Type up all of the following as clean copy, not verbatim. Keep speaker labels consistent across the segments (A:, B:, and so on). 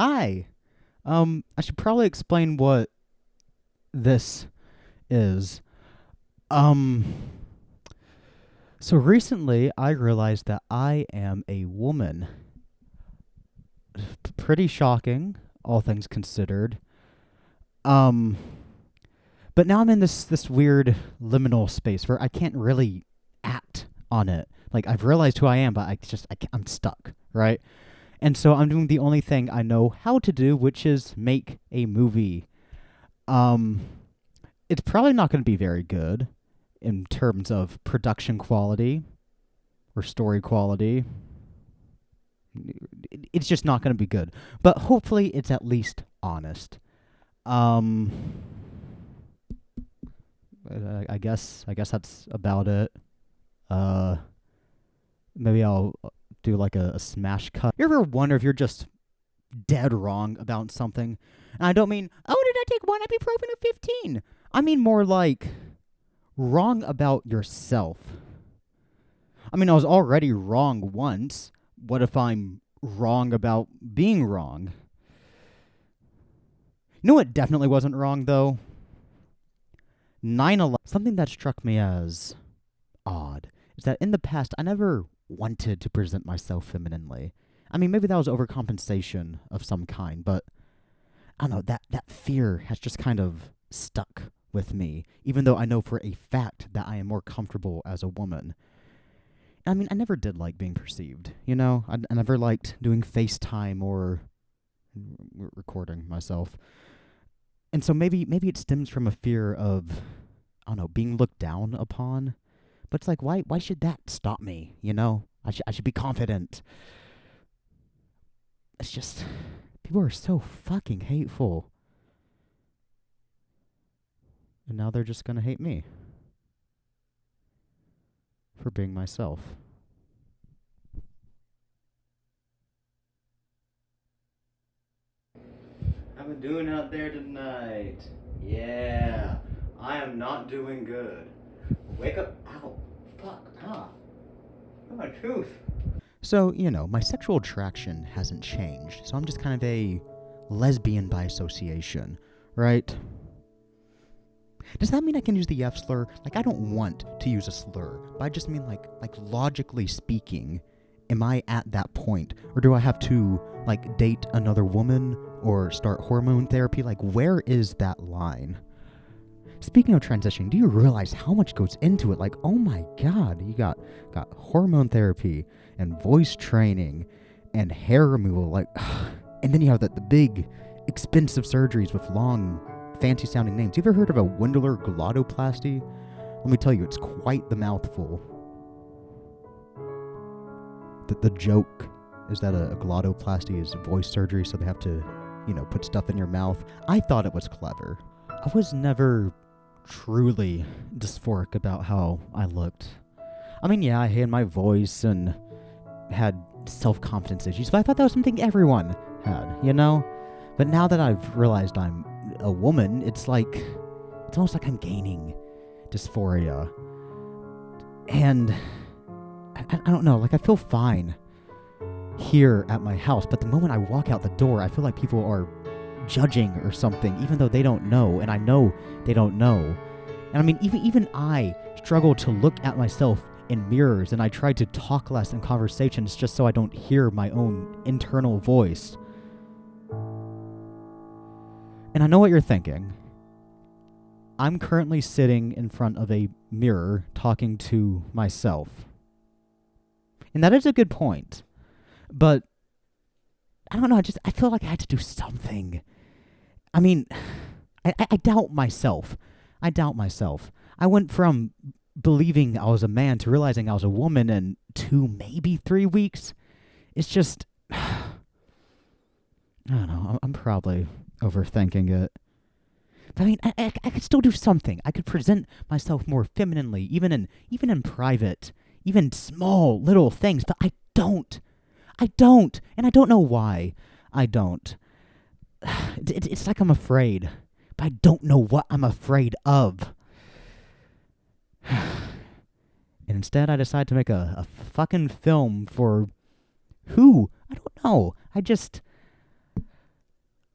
A: Hi. I should probably explain what this is. Um, so recently I realized that I am a woman. Pretty shocking, all things considered. Um, but now I'm in this weird liminal space where I can't really act on it. Like I've realized who I am, but I'm stuck, right? And so I'm doing the only thing I know how to do, which is make a movie. Um, it's probably not going to be very good in terms of production quality or story quality. It's just not going to be good. But hopefully, it's at least honest. Um, I guess that's about it. Uh, Maybe I'll do like a smash cut. You ever wonder if you're just dead wrong about something? And I don't mean, oh, did I take one ibuprofen or 15? I mean more like wrong about yourself. I mean, I was already wrong once. What if I'm wrong about being wrong? You know what definitely wasn't wrong, though? 9/11. Something that struck me as odd is that in the past, I never wanted to present myself femininely. I mean, maybe that was overcompensation of some kind, but I don't know, that fear has just kind of stuck with me, even though I know for a fact that I am more comfortable as a woman. I mean, I never did like being perceived, you know? I never liked doing FaceTime or recording myself. And so maybe it stems from a fear of, I don't know, being looked down upon. But it's like, why should that stop me, you know? I should be confident. It's just, people are so fucking hateful. And now they're just gonna hate me for being myself. How we doing out there tonight? Yeah, I am not doing good. Wake up. Ow. Fuck. Ah. Oh, my tooth. So, my sexual attraction hasn't changed. So I'm just kind of a lesbian by association, right? Does that mean I can use the F slur? Like, I don't want to use a slur, but I just mean like logically speaking, am I at that point, or do I have to like date another woman or start hormone therapy? Like, where is that line? Speaking of transitioning, do you realize how much goes into it? Like, oh my god, you got hormone therapy and voice training and hair removal, like, and then you have the big, expensive surgeries with long, fancy-sounding names. You ever heard of a Wendler glottoplasty? Let me tell you, it's quite the mouthful. The joke is that a glottoplasty is voice surgery, so they have to, put stuff in your mouth. I thought it was clever. I was never truly dysphoric about how I looked. I mean, yeah, I hated my voice and had self-confidence issues, but I thought that was something everyone had, But now that I've realized I'm a woman, it's almost like I'm gaining dysphoria. And I don't know, like I feel fine here at my house, but the moment I walk out the door, I feel like people are judging or something, even though they don't know, and I know they don't know. And I mean, even I struggle to look at myself in mirrors, and I try to talk less in conversations just so I don't hear my own internal voice. And I know what you're thinking. I'm currently sitting in front of a mirror talking to myself. And that is a good point. But I don't know, I feel like I had to do something. I mean, I doubt myself. I went from believing I was a man to realizing I was a woman in 2, maybe 3 weeks. It's just, I don't know, I'm probably overthinking it. But I mean, I could still do something. I could present myself more femininely, even in private, even small little things. But I don't, and I don't know why I don't. It's like I'm afraid, but I don't know what I'm afraid of. And instead, I decide to make a fucking film for who? I don't know.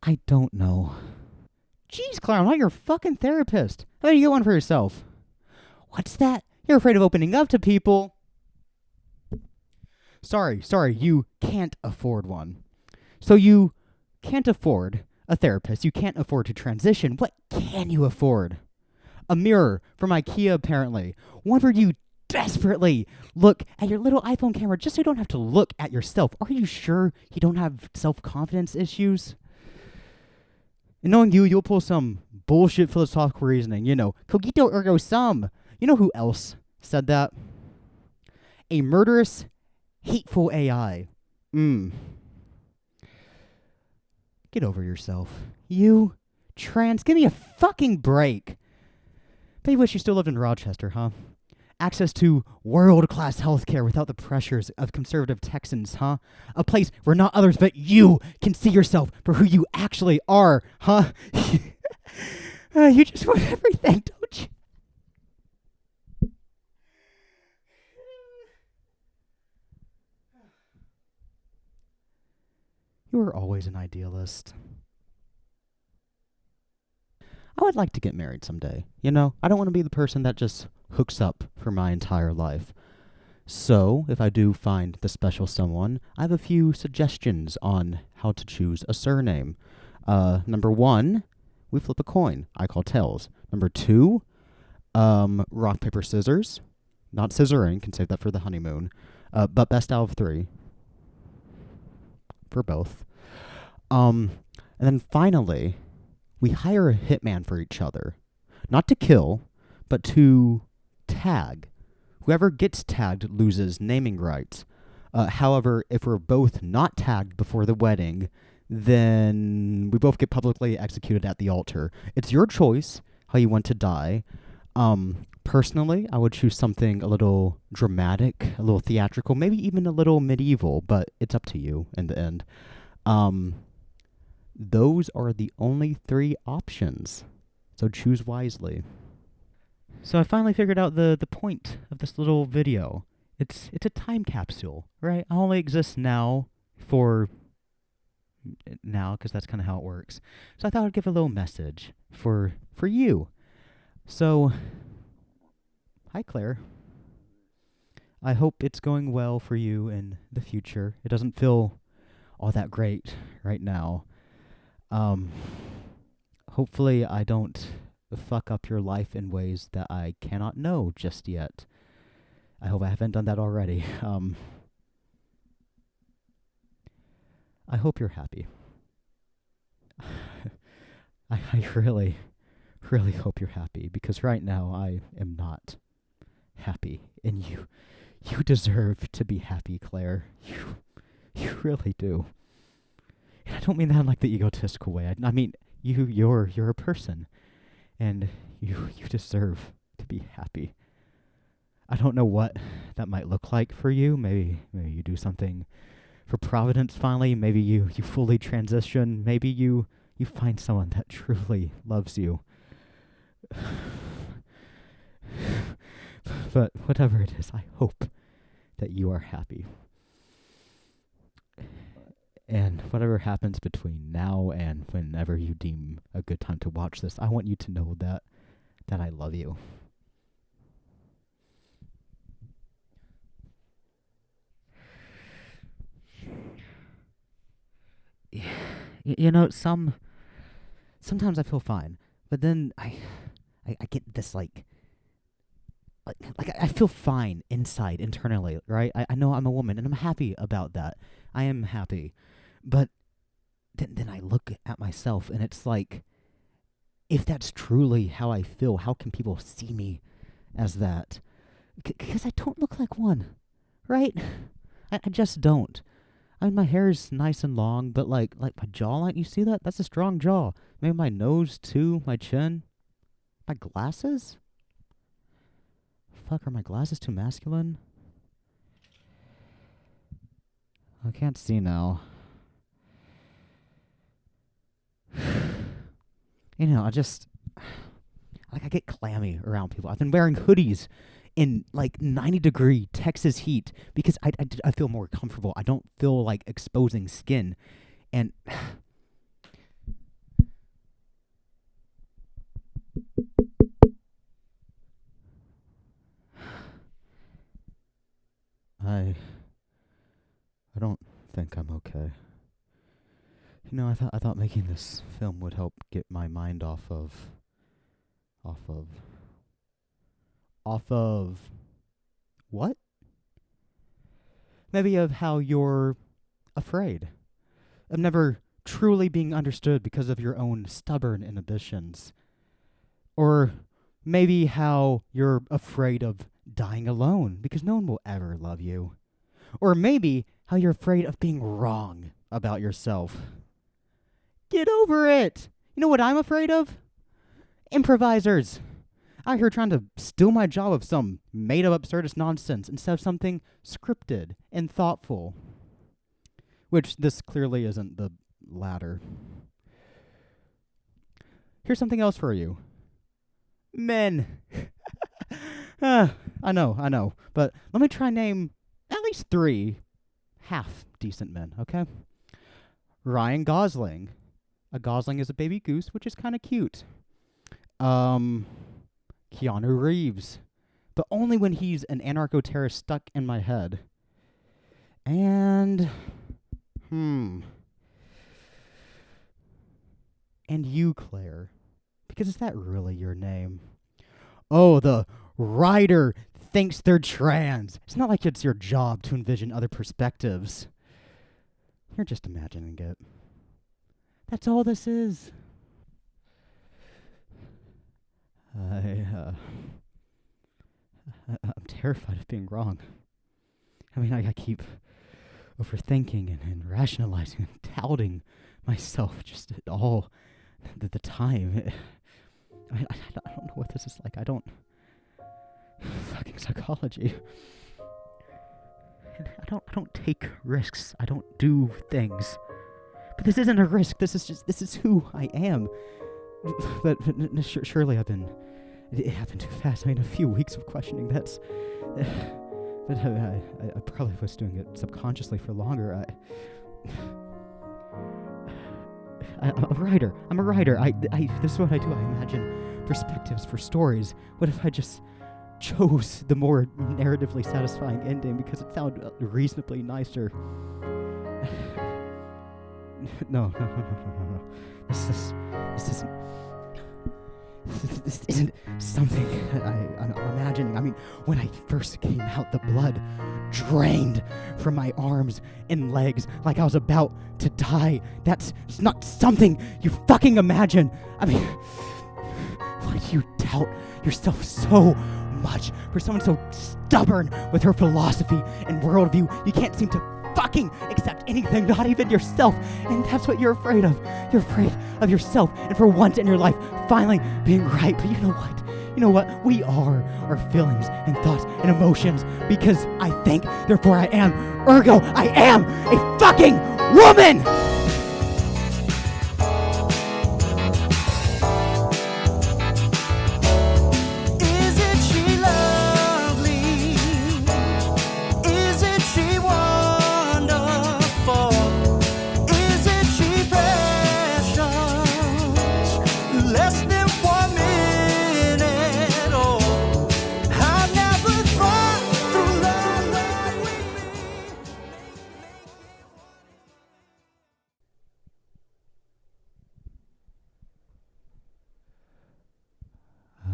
A: I don't know. Jeez, Claire, I'm not your fucking therapist. How about you get one for yourself? What's that? You're afraid of opening up to people. Sorry, you can't afford one. So you can't afford a therapist. You can't afford to transition. What can you afford? A mirror from IKEA, apparently. One where you desperately look at your little iPhone camera just so you don't have to look at yourself. Are you sure you don't have self-confidence issues? And knowing you, you'll pull some bullshit philosophical reasoning. Cogito ergo sum. You know who else said that? A murderous, hateful AI. Get over yourself. You trans, give me a fucking break. Bet you wish you still lived in Rochester, huh? Access to world-class healthcare without the pressures of conservative Texans, huh? A place where not others but you can see yourself for who you actually are, huh? You just want everything, don't you? You were always an idealist. I would like to get married someday. I don't want to be the person that just hooks up for my entire life. So, if I do find the special someone, I have a few suggestions on how to choose a surname. Number 1, we flip a coin. I call tails. Number 2, rock, paper, scissors. Not scissoring, can save that for the honeymoon. But best out of 3. For both. And then finally, we hire a hitman for each other. Not to kill, but to tag. Whoever gets tagged loses naming rights. However, if we're both not tagged before the wedding, then we both get publicly executed at the altar. It's your choice how you want to die. Personally, I would choose something a little dramatic, a little theatrical, maybe even a little medieval, but it's up to you in the end. Those are the only 3 options, so choose wisely. So I finally figured out the point of this little video. It's a time capsule, right? I only exist now because that's kind of how it works. So I thought I'd give a little message for you. So, hi Claire. I hope it's going well for you in the future. It doesn't feel all that great right now. Hopefully I don't fuck up your life in ways that I cannot know just yet. I hope I haven't done that already. I hope you're happy. I really, really hope you're happy, because right now I am not happy, and you deserve to be happy, Claire. You really do. And I don't mean that in like the egotistical way. I mean you're a person, and you deserve to be happy. I don't know what that might look like for you. Maybe you do something for Providence finally. Maybe you fully transition. Maybe you find someone that truly loves you. But whatever it is, I hope that you are happy. And whatever happens between now and whenever you deem a good time to watch this, I want you to know that I love you. Sometimes I feel fine, but then I get this like I feel fine inside, internally, right? I know I'm a woman, and I'm happy about that. I am happy. But then I look at myself, and it's like, if that's truly how I feel, how can people see me as that? Because I don't look like one, right? I just don't. I mean, my hair's nice and long, but like my jawline, you see that? That's a strong jaw. Maybe my nose, too, my chin. My glasses? Fuck, are my glasses too masculine? I can't see now. I get clammy around people. I've been wearing hoodies in like 90-degree Texas heat because I feel more comfortable. I don't feel like exposing skin. And I thought making this film would help get my mind off of off of what? Maybe of how you're afraid of never truly being understood because of your own stubborn inhibitions. Or maybe how you're afraid of dying alone because no one will ever love you. Or maybe how you're afraid of being wrong about yourself. Get over it! You know what I'm afraid of? Improvisers. Out here trying to steal my job of some made-up absurdist nonsense instead of something scripted and thoughtful. Which this clearly isn't the latter. Here's something else for you. Men. I know. But let me try name at least 3 half-decent men, okay? Ryan Gosling. A Gosling is a baby goose, which is kind of cute. Keanu Reeves. But only when he's an anarcho-terrorist stuck in my head. And... And you, Claire. Because is that really your name? Oh, the writer thinks they're trans. It's not like it's your job to envision other perspectives. You're just imagining it. That's all this is. I'm terrified of being wrong. I mean, I keep overthinking and rationalizing and doubting myself just at all the time. I don't know what this is like. I don't... Fucking psychology. I don't take risks. I don't do things. But this isn't a risk. This is who I am. But surely it happened too fast. I mean, a few weeks of questioning, that's... But I probably was doing it subconsciously for longer. I'm a writer. This is what I do. I imagine perspectives for stories. What if I just chose the more narratively satisfying ending because it sounded reasonably nicer? No. This isn't something that I'm imagining. I mean, when I first came out, the blood drained from my arms and legs like I was about to die. That's not something you fucking imagine. I mean, why do you doubt yourself so much? For someone so stubborn with her philosophy and worldview, you can't seem to fucking accept anything, not even yourself. And that's what you're afraid of. You're afraid of yourself, and for once in your life, finally being right. But you know what? We are our feelings and thoughts and emotions. Because I think, therefore I am. Ergo, I am a fucking woman!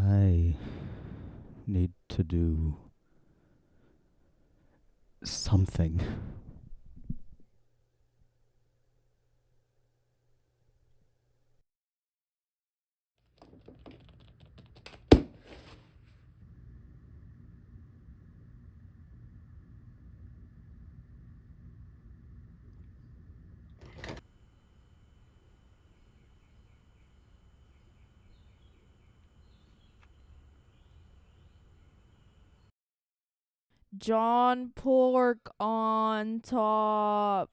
A: I need to do something.
B: John Pork on top.